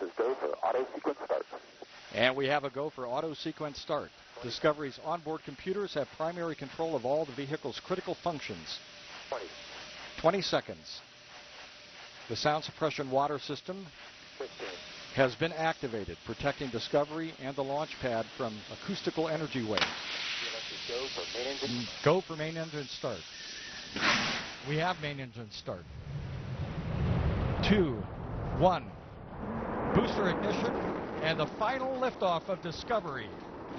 is go for auto sequence start. And we have a go for auto sequence start. Discovery's onboard computers have primary control of all the vehicle's critical functions. 20 seconds. The sound suppression water system 15. has been activated, protecting Discovery and the launch pad from acoustical energy waves. Go for main engine. Go for main engine start. We have main engine start. 2, 1. Booster ignition and the final liftoff of Discovery.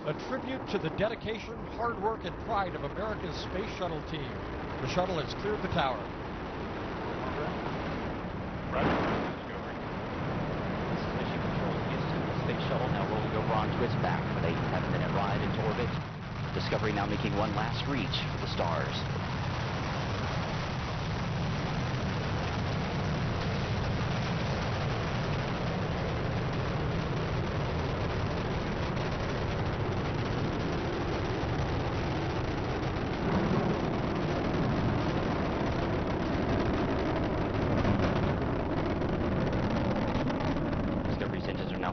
A tribute to the dedication, hard work, and pride of America's Space Shuttle team. The shuttle has cleared the tower. This is Mission Control Houston. The Space Shuttle now rolling over onto its back with a 7-minute ride into orbit. Discovery now making one last reach for the stars.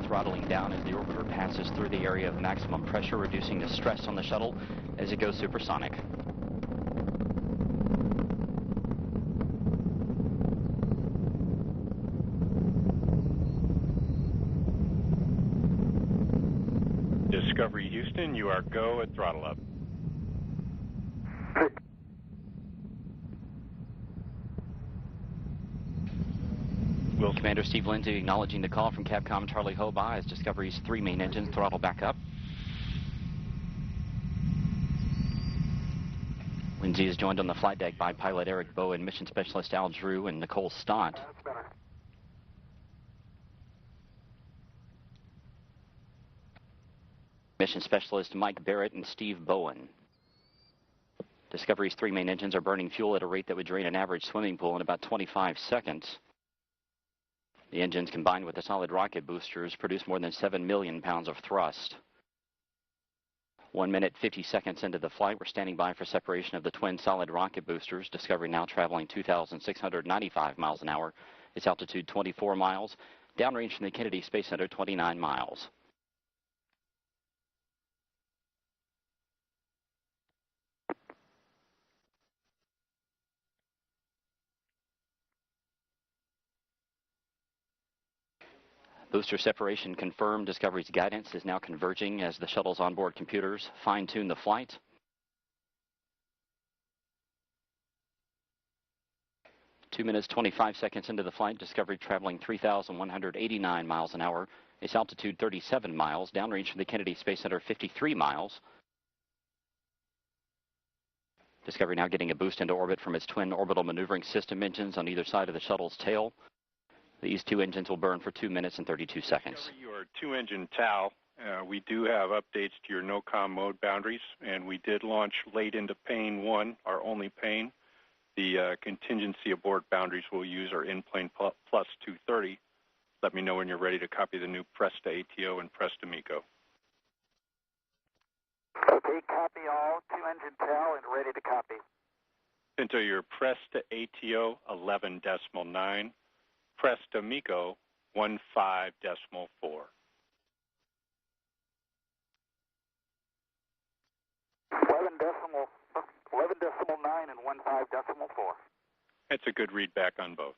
Throttling down as the orbiter passes through the area of maximum pressure, reducing the stress on the shuttle as it goes supersonic. Discovery Houston, you are go at throttle up. Commander Steve Lindsay acknowledging the call from Capcom Charlie Hobaugh as Discovery's 3 main engines throttle back up. Lindsay is joined on the flight deck by pilot Eric Bowen, mission specialist Al Drew, and Nicole Stott. Mission specialist Mike Barrett and Steve Bowen. Discovery's 3 main engines are burning fuel at a rate that would drain an average swimming pool in about 25 seconds. The engines, combined with the solid rocket boosters, produce more than 7 million pounds of thrust. 1 minute, 50 seconds into the flight, we're standing by for separation of the twin solid rocket boosters. Discovery now traveling 2,695 miles an hour. Its altitude 24 miles. Downrange from the Kennedy Space Center, 29 miles. Booster separation confirmed. Discovery's guidance is now converging as the shuttle's onboard computers fine-tune the flight. Two minutes, 25 seconds into the flight, Discovery traveling 3,189 miles an hour. Its altitude 37 miles. Downrange from the Kennedy Space Center, 53 miles. Discovery now getting a boost into orbit from its twin orbital maneuvering system engines on either side of the shuttle's tail. These 2 engines will burn for 2 minutes and 32 seconds. Your 2-engine TAL, we do have updates to your no-com mode boundaries, and we did launch late into Pane 1, our only pane. The contingency aboard boundaries we'll use are in-plane plus 230. Let me know when you're ready to copy the new Presta ATO and Presta MECO. Okay, copy all. 2-engine TAL and ready to copy. Into your Presta ATO 11.9. Presta MECO 15.4. 11.9 and 15.4. That's a good read back on both.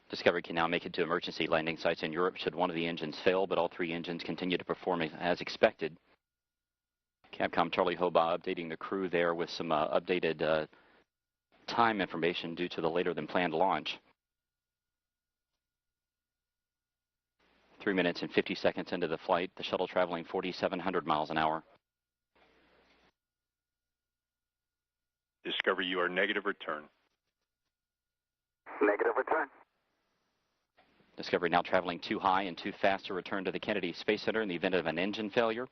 Discovery can now make it to emergency landing sites in Europe should one of the engines fail, but all 3 engines continue to perform as expected. Capcom Charlie Hobaugh updating the crew there with some updated time information due to the later than planned launch. 3 minutes and 50 seconds into the flight, the shuttle traveling 4,700 miles an hour. Discovery, you are negative return. Negative return. Discovery now traveling too high and too fast to return to the Kennedy Space Center in the event of an engine failure.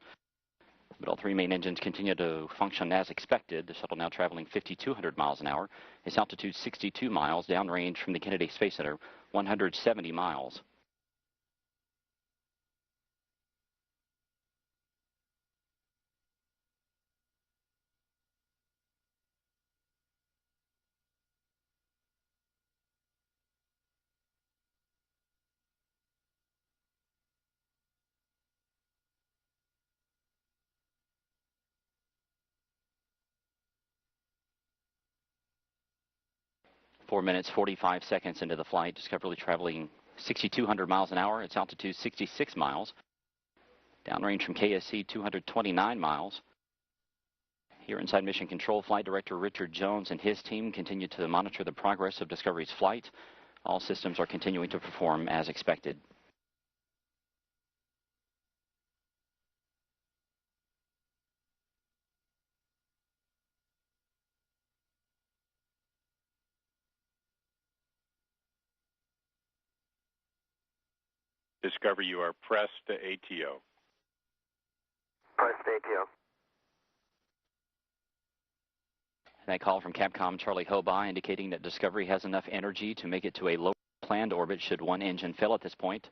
But all 3 main engines continue to function as expected. The shuttle now traveling 5,200 miles an hour. Its altitude 62 miles, downrange from the Kennedy Space Center, 170 miles. 4 minutes, 45 seconds into the flight. Discovery traveling 6,200 miles an hour. Its altitude 66 miles. Downrange from KSC 229 miles. Here inside Mission Control, Flight Director Richard Jones and his team continue to monitor the progress of Discovery's flight. All systems are continuing to perform as expected. Discovery, you are pressed to ATO. Pressed ATO. That call from Capcom Charlie Hobaugh indicating that Discovery has enough energy to make it to a low planned orbit should one engine fail at this point.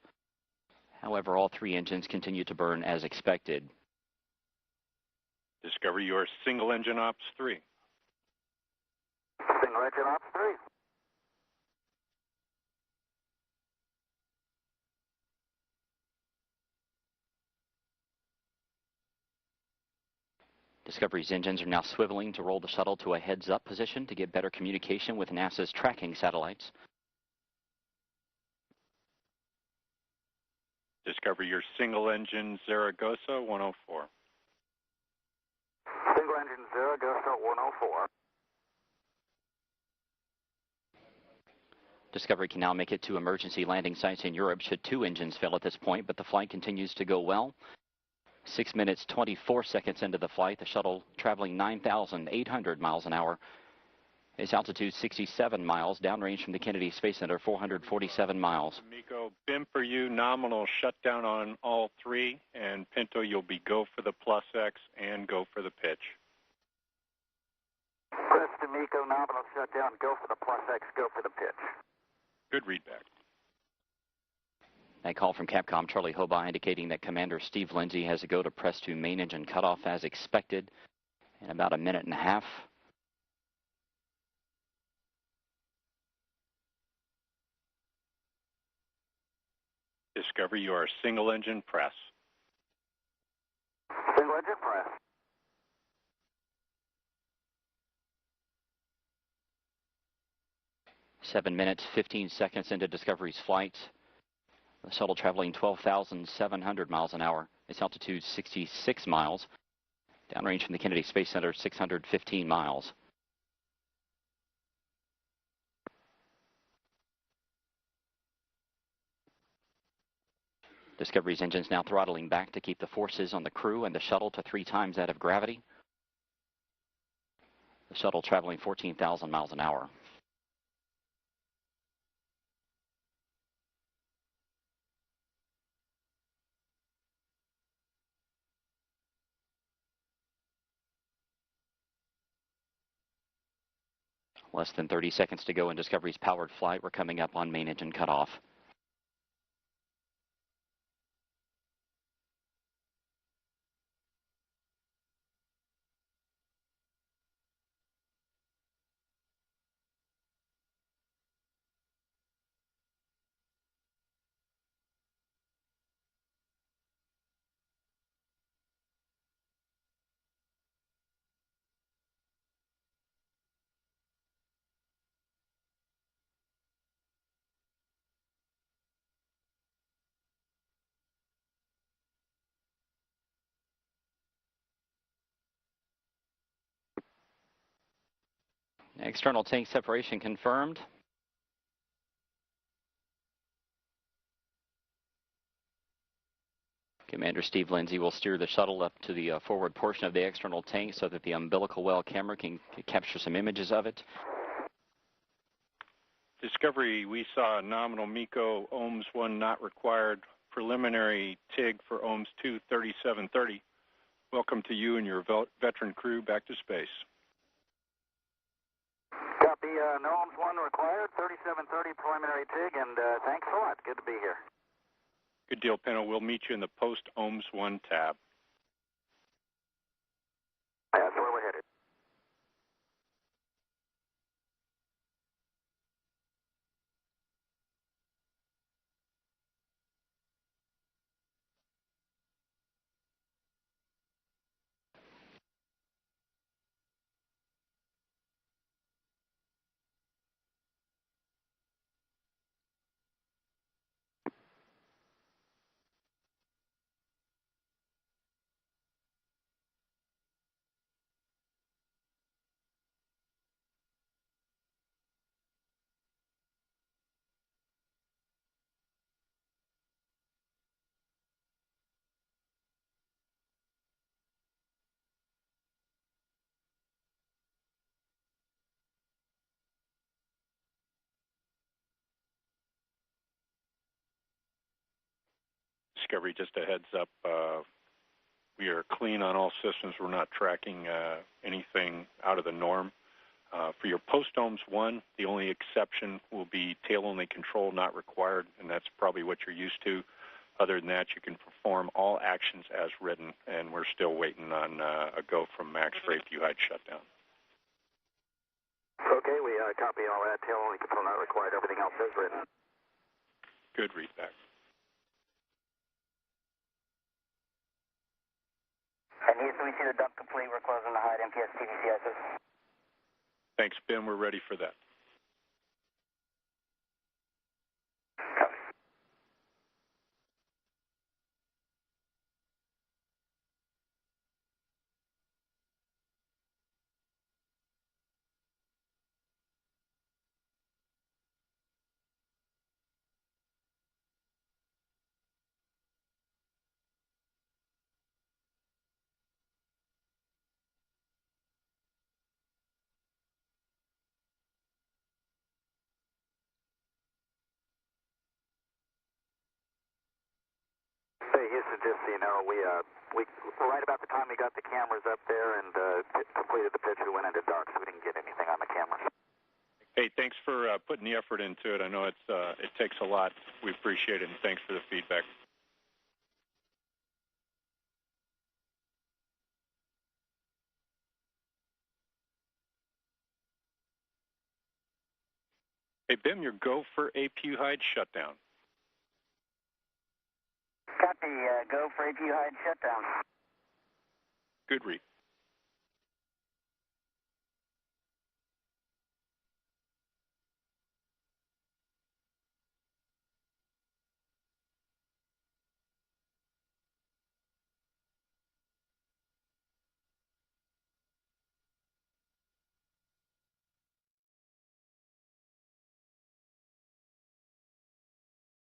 However, all 3 engines continue to burn as expected. Discovery, you are single engine ops 3. Single engine ops 3. Discovery's engines are now swiveling to roll the shuttle to a heads-up position to get better communication with NASA's tracking satellites. Discovery, your single engine Zaragoza 104. Single engine Zaragoza 104. Discovery can now make it to emergency landing sites in Europe should 2 engines fail at this point, but the flight continues to go well. 6 minutes, 24 seconds into the flight, the shuttle traveling 9,800 miles an hour. Its altitude 67 miles, downrange from the Kennedy Space Center 447 miles. Miko, BIM for you, nominal shutdown on all 3, and Pinto, you'll be go for the plus X and go for the pitch. Press to Miko, nominal shutdown, go for the plus X, go for the pitch. Good readback. That call from Capcom Charlie Hobaugh indicating that Commander Steve Lindsay has a go to press to main engine cutoff as expected in about a minute and a half. Discovery, you are single engine press. Single engine press. Seven minutes, 15 seconds into Discovery's flight. The shuttle traveling 12,700 miles an hour. Its altitude 66 miles. Downrange from the Kennedy Space Center 615 miles. Discovery's engines now throttling back to keep the forces on the crew and the shuttle to 3 times that of gravity. The shuttle traveling 14,000 miles an hour. Less than 30 seconds to go in Discovery's powered flight. We're coming up on main engine cutoff. External tank separation confirmed. Commander Steve Lindsay will steer the shuttle up to the forward portion of the external tank so that the umbilical well camera can capture some images of it. Discovery, we saw nominal Miko, OHMS 1 not required, preliminary TIG for OHMS 2 3730. Welcome to you and your veteran crew back to space. Copy, no OHMS 1 required, 3730 preliminary TIG, and thanks a lot. Good to be here. Good deal, Pinto. We'll meet you in the post-OHMS 1 tab. That's where we're headed. Discovery, just a heads up. We are clean on all systems. We're not tracking anything out of the norm. For your post-ohms 1, the only exception will be tail-only control not required, and that's probably what you're used to. Other than that, you can perform all actions as written, and we're still waiting on a go from Max for APU hide shutdown. Okay, we copy all that. Tail-only control not required. Everything else is written. Good readback. And Houston, we see the dump complete. We're closing the hide MPS TVCISs. Thanks, Ben. We're ready for that. Hey, Houston, just so you know, we right about the time we got the cameras up there and completed the pitch, we went into dark, so we didn't get anything on the cameras. Hey, thanks for putting the effort into it. I know it takes a lot. We appreciate it, and thanks for the feedback. Hey, Bim, your go for APU hide shutdown. Copy. Go for APU hide shutdown. Good read.